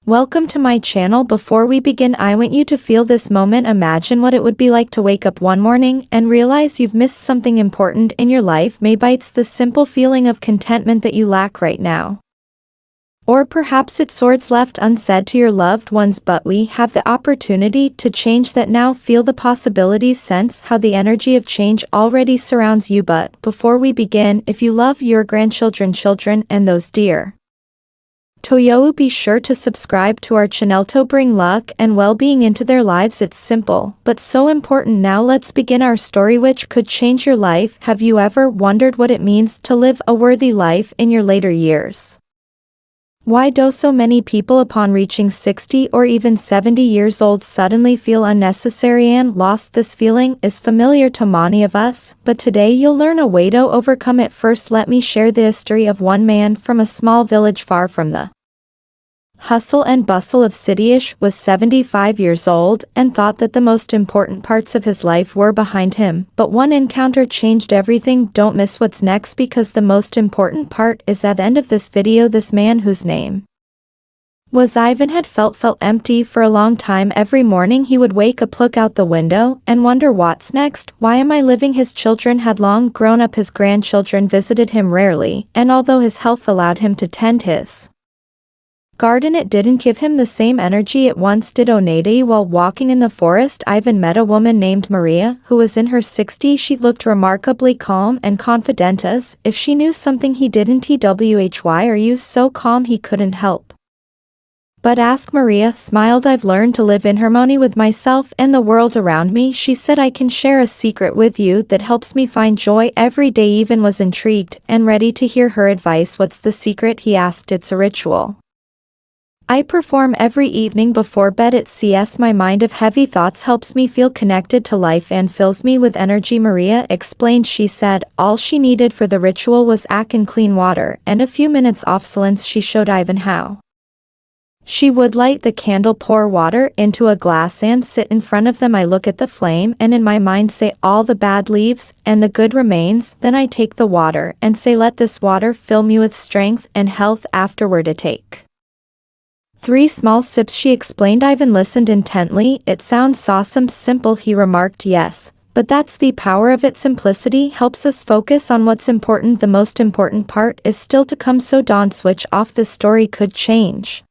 Welcome to my channel. Before we begin, I want you to feel this moment. Imagine what it would be like to wake up one morning and realize you've missed something important in your life. Maybe it's the simple feeling of contentment that you lack right now. Or perhaps it's words left unsaid to your loved ones, but we have the opportunity to change that now. Feel the possibilities, sense how the energy of change already surrounds you. But before we begin, if you love your grandchildren, children, and those dear to you, be sure to subscribe to our channel to bring luck and well-being into their lives. It's simple, but so important. Now let's begin our story, which could change your life. Have you ever wondered what it means to live a worthy life in your later years? Why do so many people upon reaching 60 or even 70 years old suddenly feel unnecessary and lost? This feeling is familiar to many of us, but today you'll learn a way to overcome it. First, let me share the history of one man from a small village far from the hustle and bustle of city-ish. Was 75 years old and thought that the most important parts of his life were behind him, but one encounter changed everything. Don't miss what's next, because the most important part is at the end of this video. This man, whose name was Ivan, had felt empty for a long time. Every morning he would wake up, look out the window, and wonder, what's next? Why am I living? His children had long grown up. His grandchildren visited him rarely, and although his health allowed him to tend his garden, it didn't give him the same energy it once did. One day, while walking in the forest, Ivan met a woman named Maria, who was in her 60s. She looked remarkably calm and confident, as if she knew something he didn't. Why are you so calm? He couldn't help but ask. Maria smiled. I've learned to live in harmony with myself and the world around me, she said. I can share a secret with you that helps me find joy every day. Ivan was intrigued and ready to hear her advice. What's the secret? He asked. It's a ritual I perform every evening before bed. It sees my mind of heavy thoughts, helps me feel connected to life, and fills me with energy, Maria explained. She said all she needed for the ritual was and clean water and a few minutes of silence. She showed Ivan how she would light the candle, pour water into a glass, and sit in front of them. I look at the flame and in my mind say, all the bad leaves and the good remains. Then I take the water and say, let this water fill me with strength and health. Afterward, I take 3 small sips, she explained. Ivan listened intently. It sounds awesome, simple, he remarked. Yes, but that's the power of it. Simplicity helps us focus on what's important. The most important part is still to come, so don't switch off. This story could change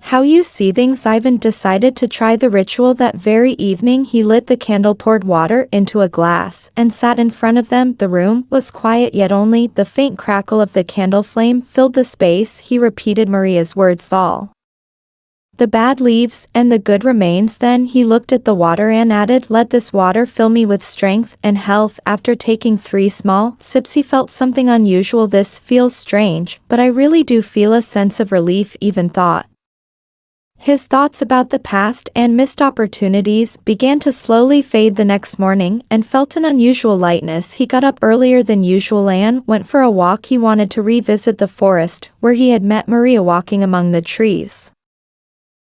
how you see things. Ivan decided to try the ritual that very evening. He lit the candle, poured water into a glass, and sat in front of them. The room was quiet, yet only the faint crackle of the candle flame filled the space. He repeated Maria's words, all the bad leaves and the good remains. Then he looked at the water and added, let this water fill me with strength and health. After taking 3 small sips, he felt something unusual. This feels strange, but I really do feel a sense of relief. Even thought his thoughts about the past and missed opportunities began to slowly fade. The next morning, and felt an unusual lightness. He got up earlier than usual and went for a walk. He wanted to revisit the forest where he had met Maria walking among the trees.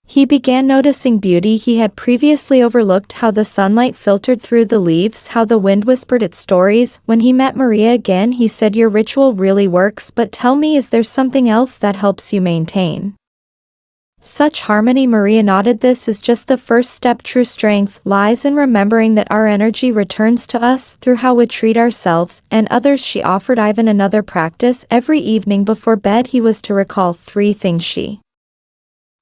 He began noticing beauty he had previously overlooked, how the sunlight filtered through the leaves, how the wind whispered its stories. When he met Maria again, he said, your ritual really works, but tell me, is there something else that helps you maintain such harmony? Maria nodded. This is just the first step. True strength lies in remembering that our energy returns to us through how we treat ourselves and others. She offered Ivan another practice. Every evening before bed, he was to recall 3 things she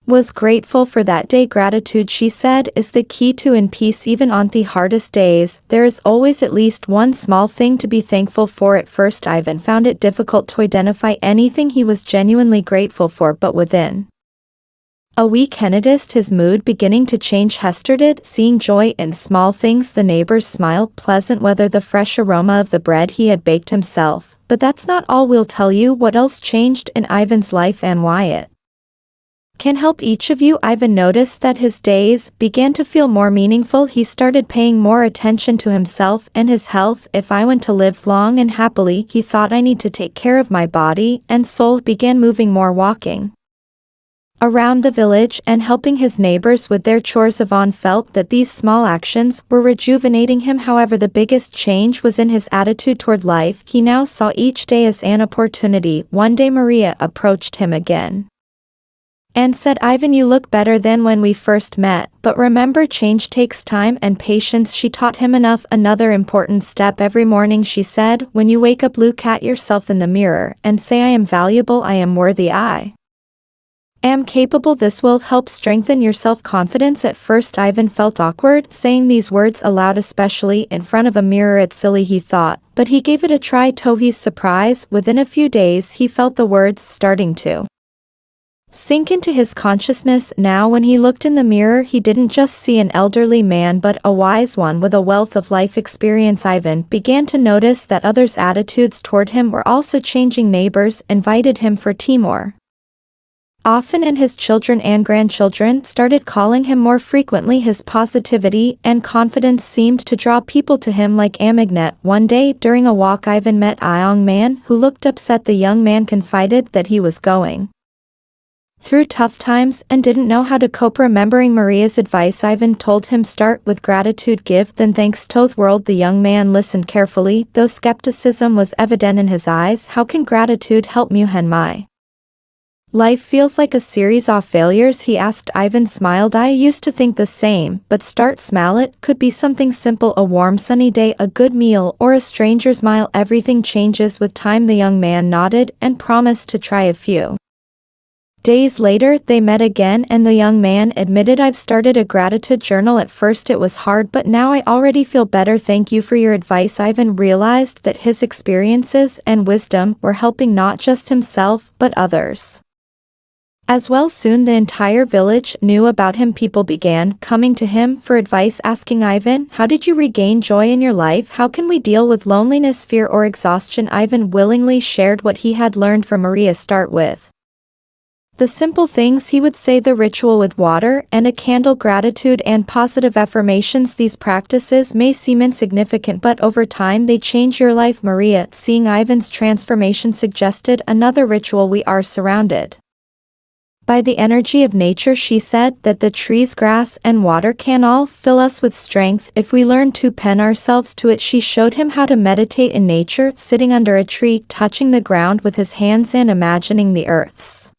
was grateful for that day. Gratitude, she said, is the key to in peace. Even on the hardest days, there is always at least one small thing to be thankful for. At first, Ivan found it difficult to identify anything he was genuinely grateful for, but within a week he noticed his mood beginning to change. He started seeing joy in small things, the neighbor's smile, pleasant weather, the fresh aroma of the bread he had baked himself. But that's not all. We'll tell you what else changed in Ivan's life and why it can help each of you. Ivan noticed that his days began to feel more meaningful. He started paying more attention to himself and his health. If I want to live long and happily, he thought, I need to take care of my body and soul. Began moving more, walking around the village and helping his neighbors with their chores. Ivan felt that these small actions were rejuvenating him. However, the biggest change was in his attitude toward life. He now saw each day as an opportunity. One day Maria approached him again and said, "Ivan, you look better than when we first met, but remember, change takes time and patience." She taught him another important step every morning. She said, "When you wake up, look at yourself in the mirror and say, I am valuable, I am worthy, I am capable." This will help strengthen your self-confidence. At first Ivan felt awkward saying these words aloud, especially in front of a mirror. It's silly, he thought, but he gave it a try. To his surprise, within a few days he felt the words starting to sink into his consciousness. Now when he looked in the mirror, he didn't just see an elderly man but a wise one with a wealth of life experience. Ivan began to notice that others' attitudes toward him were also changing. Neighbors invited him for tea more often, and his children and grandchildren started calling him more frequently. His positivity and confidence seemed to draw people to him like a magnet. One day during a walk, Ivan met a young man who looked upset. The young man confided that he was going through tough times and didn't know how to cope. Remembering Maria's advice, Ivan told him, "Start with gratitude, give then thanks to the world." The young man listened carefully, though skepticism was evident in his eyes. "How can gratitude help me when my life feels like a series of failures?" he asked. Ivan smiled. "I used to think the same, but start small. It could be something simple, a warm sunny day, a good meal, or a stranger's smile. Everything changes with time." The young man nodded and promised to try a few days later. They met again and the young man admitted, "I've started a gratitude journal. At first it was hard, but now I already feel better. Thank you for your advice." Ivan realized that his experiences and wisdom were helping not just himself but others as well. Soon the entire village knew about him. People began coming to him for advice, asking, "Ivan, how did you regain joy in your life? How can we deal with loneliness, fear, or exhaustion?" Ivan willingly shared what he had learned from Maria. Start with the simple things, he would say, the ritual with water and a candle, gratitude and positive affirmations. These practices may seem insignificant, but over time they change your life. Maria, seeing Ivan's transformation, suggested another ritual. "We are surrounded by the energy of nature," she said, "that the trees, grass and water can all fill us with strength if we learn to pen ourselves to it." She showed him how to meditate in nature, sitting under a tree, touching the ground with his hands and imagining the earth's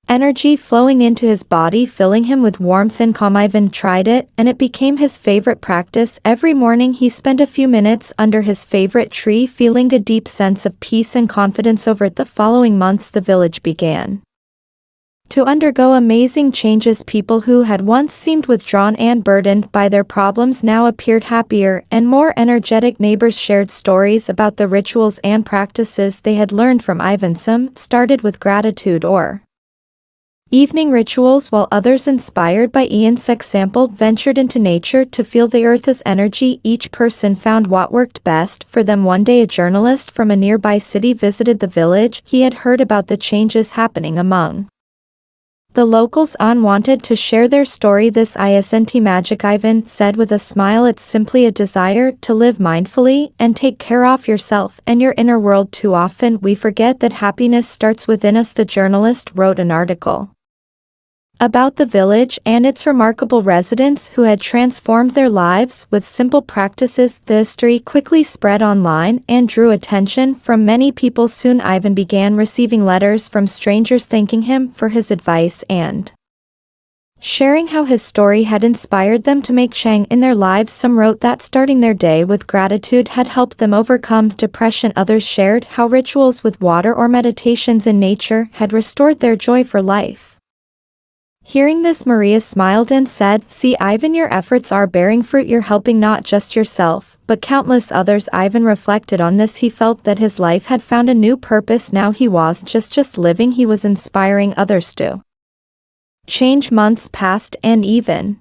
energy flowing into his body, filling him with warmth and calm. Ivan tried it, and it became his favorite practice. Every morning he spent a few minutes under his favorite tree, feeling a deep sense of peace and confidence. Over the following months, the village began to undergo amazing changes. People who had once seemed withdrawn and burdened by their problems now appeared happier and more energetic. Neighbors shared stories about the rituals and practices they had learned from Ivan. Some started with gratitude or evening rituals, while others, inspired by Ian's example, ventured into nature to feel the earth's energy. Each person found what worked best for them. One day a journalist from a nearby city visited the village. He had heard about the changes happening among the locals and wanted to share their story. "This isn't magic," Ivan said with a smile. "It's simply a desire to live mindfully and take care of yourself and your inner world. Too often we forget that happiness starts within us." The journalist wrote an article about the village and its remarkable residents who had transformed their lives with simple practices. The story quickly spread online and drew attention from many people. Soon Ivan began receiving letters from strangers thanking him for his advice and sharing how his story had inspired them to make change in their lives. Some wrote that starting their day with gratitude had helped them overcome depression. Others shared how rituals with water or meditations in nature had restored their joy for life. Hearing this, Maria smiled and said, "See, Ivan, your efforts are bearing fruit. You're helping not just yourself, but countless others." Ivan reflected on this. He felt that his life had found a new purpose. Now he wasn't just living, he was inspiring others to change. Months passed, and even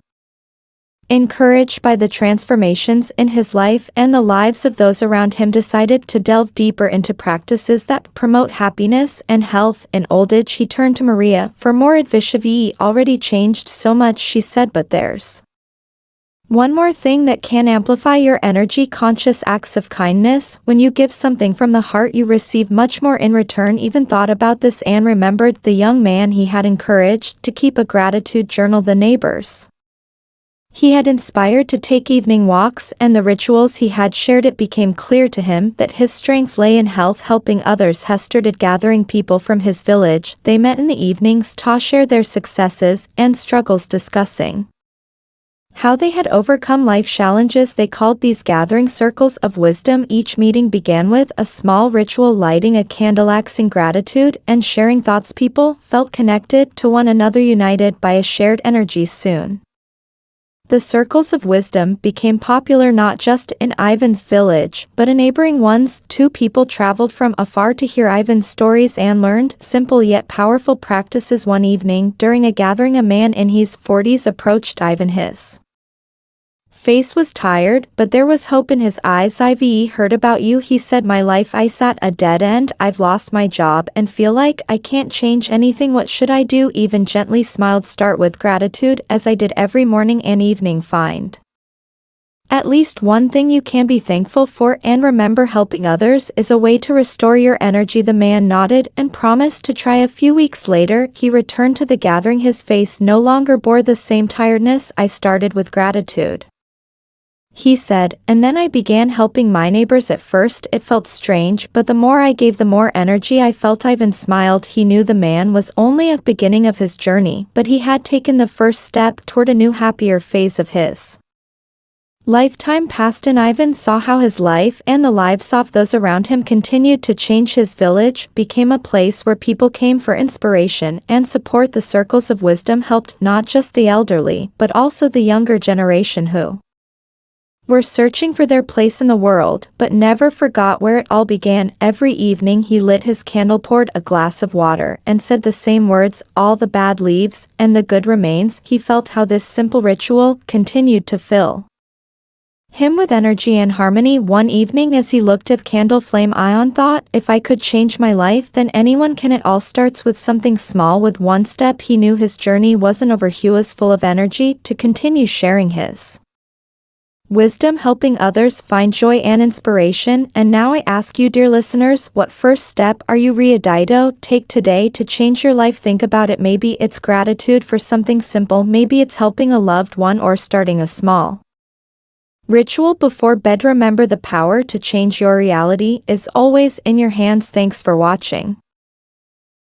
encouraged by the transformations in his life and the lives of those around him, decided to delve deeper into practices that promote happiness and health. In old age, he turned to Maria for more advice. "You've already changed so much," she said, "but there's one more thing that can amplify your energy: conscious acts of kindness. When you give something from the heart, you receive much more in return." Even thought about this and remembered the young man he had encouraged to keep a gratitude journal. The neighbors He had inspired to take evening walks, and the rituals he had shared. It became clear to him that his strength lay in health, helping others. He started gathering people from his village. They met in the evenings to share their successes and struggles, discussing how they had overcome life challenges. They called these gatherings circles of wisdom. Each meeting began with a small ritual, lighting a candle, acting gratitude, and sharing thoughts. People felt connected to one another, united by a shared energy. Soon, the circles of wisdom became popular not just in Ivan's village, but in neighboring ones. Two people traveled from afar to hear Ivan's stories and learned simple yet powerful practices. One evening, during a gathering, a man in his 40s approached Ivan. His face was tired, but there was hope in his eyes. "I've heard about you," he said. "My life is at a dead end. I've lost my job and feel like I can't change anything. What should I do?" Ivan gently smiled. "Start with gratitude, as I did every morning and evening. Find at least one thing you can be thankful for, and remember, helping others is a way to restore your energy." The man nodded and promised to try. A few weeks later, he returned to the gathering. His face no longer bore the same tiredness. "I started with gratitude," he said, "and then I began helping my neighbors. At first it felt strange, but the more I gave, the more energy I felt." Ivan smiled. He knew the man was only at the beginning of his journey, but he had taken the first step toward a new, happier phase of his lifetime. Passed, and Ivan saw how his life and the lives of those around him continued to change. His village became a place where people came for inspiration and support. The circles of wisdom helped not just the elderly, but also the younger generation who were searching for their place in the world, but never forgot where it all began. Every evening he lit his candle, poured a glass of water, and said the same words, "All the bad leaves, and the good remains." He felt how this simple ritual continued to fill him with energy and harmony. One evening, as he looked at the candle flame, Ion thought, "If I could change my life, then anyone can." It all starts with something small, with one step. He knew his journey wasn't over. He was full of energy to continue sharing his wisdom, helping others find joy and inspiration. And now I ask you, dear listeners, what first step are you ready to take today to change your life? Think about it. Maybe it's gratitude for something simple, maybe it's helping a loved one, or starting a small ritual before bed. Remember, the power to change your reality is always in your hands. Thanks for watching.